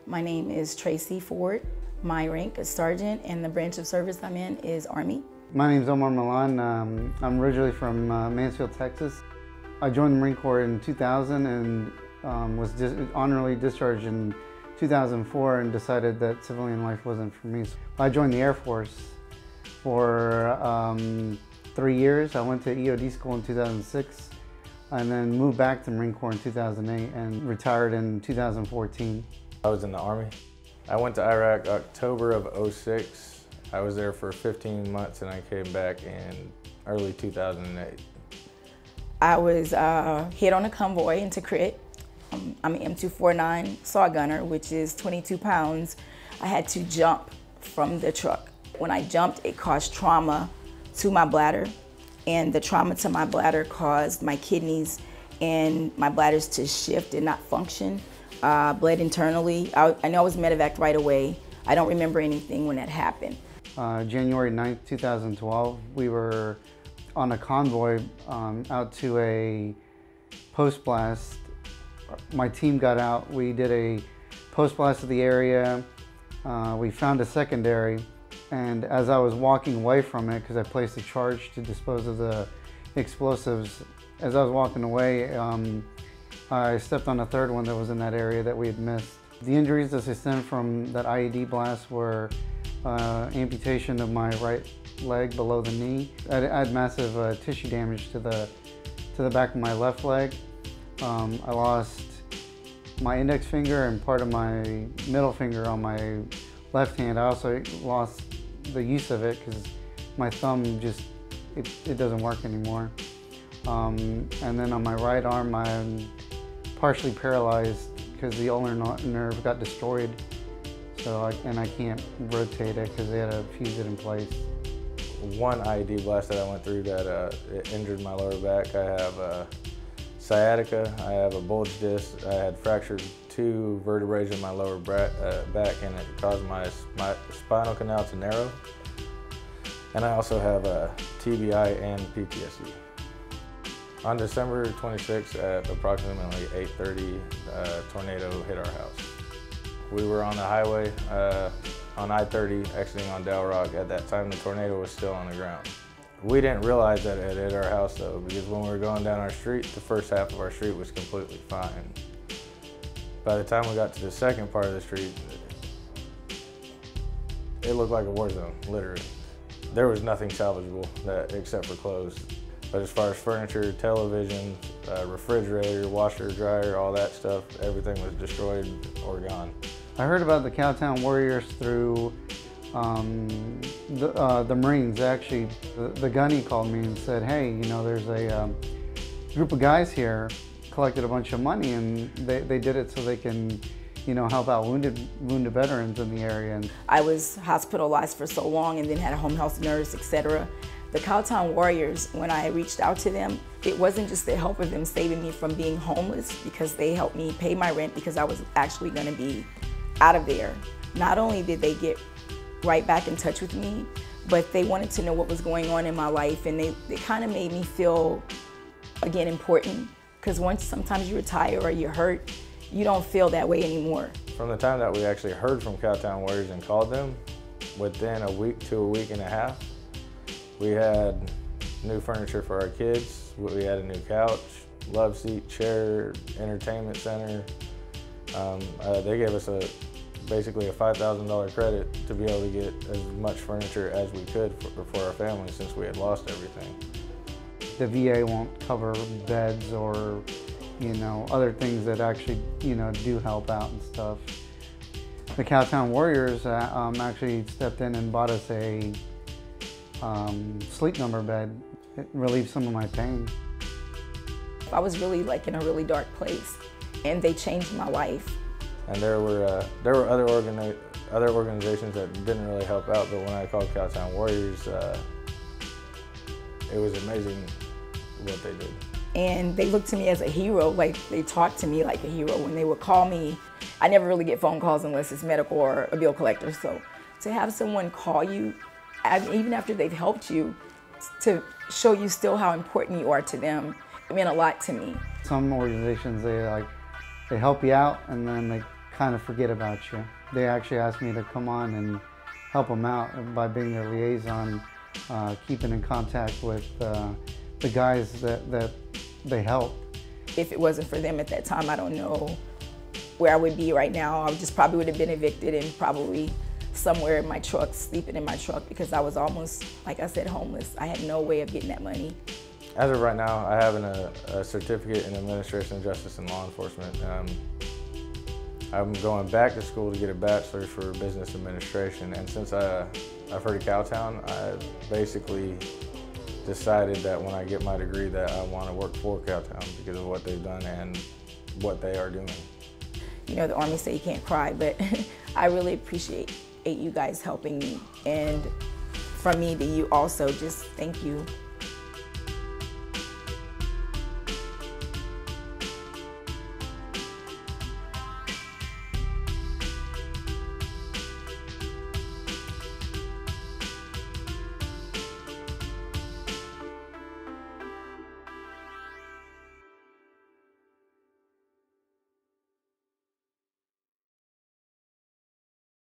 My name is Tracy Ford. My rank is sergeant, and the branch of service I'm in is Army. My name is Omar Milan. I'm originally from Mansfield, Texas. I joined the Marine Corps in 2000 and was honorably discharged in 2004 and decided that civilian life wasn't for me. So I joined the Air Force for 3 years. I went to EOD school in 2006 and then moved back to Marine Corps in 2008 and retired in 2014. I was in the Army. I went to Iraq October of '06. I was there for 15 months and I came back in early 2008. I was hit on a convoy into Crit. I'm an M249 saw gunner, which is 22 pounds. I had to jump from the truck. When I jumped, it caused trauma to my bladder, and the trauma to my bladder caused my kidneys and my bladders to shift and not function. Bled internally. I know I was medevaced right away. I don't remember anything when that happened. January 9th, 2012, we were on a convoy out to a post blast. My team got out. We did a post blast of the area. We found a secondary, and as I was walking away from it, because I placed a charge to dispose of the explosives, as I was walking away, I stepped on a third one that was in that area that we had missed. The injuries that stemmed from that IED blast were amputation of my right leg below the knee. I had massive tissue damage to the back of my left leg. I lost my index finger and part of my middle finger on my left hand. I also lost the use of it because my thumb just, it doesn't work anymore. And then on my right arm, I'm partially paralyzed because the ulnar nerve got destroyed. So I can't rotate it because they had to fuse it in place. One IED blast that I went through that it injured my lower back. I have sciatica, I have a bulge disc, I had fractured 2 vertebrae in my lower back and it caused my spinal canal to narrow. And I also have a TBI and PTSD. On December 26th at approximately 8:30, a tornado hit our house. We were on the highway on I-30 exiting on Del Rock. At that time, the tornado was still on the ground. We didn't realize that it hit our house though, because when we were going down our street, the first half of our street was completely fine. By the time we got to the second part of the street, it looked like a war zone, literally. There was nothing salvageable except for clothes. But as far as furniture, television, refrigerator, washer, dryer, all that stuff, everything was destroyed or gone. I heard about the Cowtown Warriors through the Marines. Actually, the gunny called me and said, hey, you know, there's a group of guys here, collected a bunch of money, and they did it so they can, you know, help out wounded veterans in the area. I was hospitalized for so long and then had a home health nurse, etc. The Cowtown Warriors, when I reached out to them, it wasn't just the help of them saving me from being homeless, because they helped me pay my rent because I was actually going to be out of there. Not only did they get right back in touch with me, but they wanted to know what was going on in my life, and they kind of made me feel, again, important, because once sometimes you retire or you're hurt, you don't feel that way anymore. From the time that we actually heard from Cowtown Warriors and called them, within a week to a week and a half, we had new furniture for our kids. We had a new couch, love seat, chair, entertainment center. They gave us basically a $5,000 credit to be able to get as much furniture as we could for our family, since we had lost everything. The VA won't cover beds or, you know, other things that actually, you know, do help out and stuff. The Cowtown Warriors actually stepped in and bought us a sleep number bed. It relieved some of my pain. I was really like in a really dark place, and they changed my life. And there were other organizations that didn't really help out, but when I called Cowtown Warriors, it was amazing what they did. And they looked to me as a hero, like they talked to me like a hero. When they would call me, I never really get phone calls unless it's medical or a bill collector. So to have someone call you, even after they've helped you, to show you still how important you are to them, it meant a lot to me. Some organizations, they help you out and then they kind of forget about you. They actually asked me to come on and help them out by being their liaison, keeping in contact with the guys that they help. If it wasn't for them at that time, I don't know where I would be right now. I just probably would have been evicted and probably somewhere in my truck, sleeping in my truck, because I was almost, like I said, homeless. I had no way of getting that money. As of right now, I have a certificate in administration of justice and law enforcement. I'm going back to school to get a bachelor's for business administration, and since I've heard of Cowtown, I basically decided that when I get my degree that I want to work for Cowtown because of what they've done and what they are doing. You know, the Army say you can't cry, but I really appreciate you guys helping me. And from me to you also, just thank you.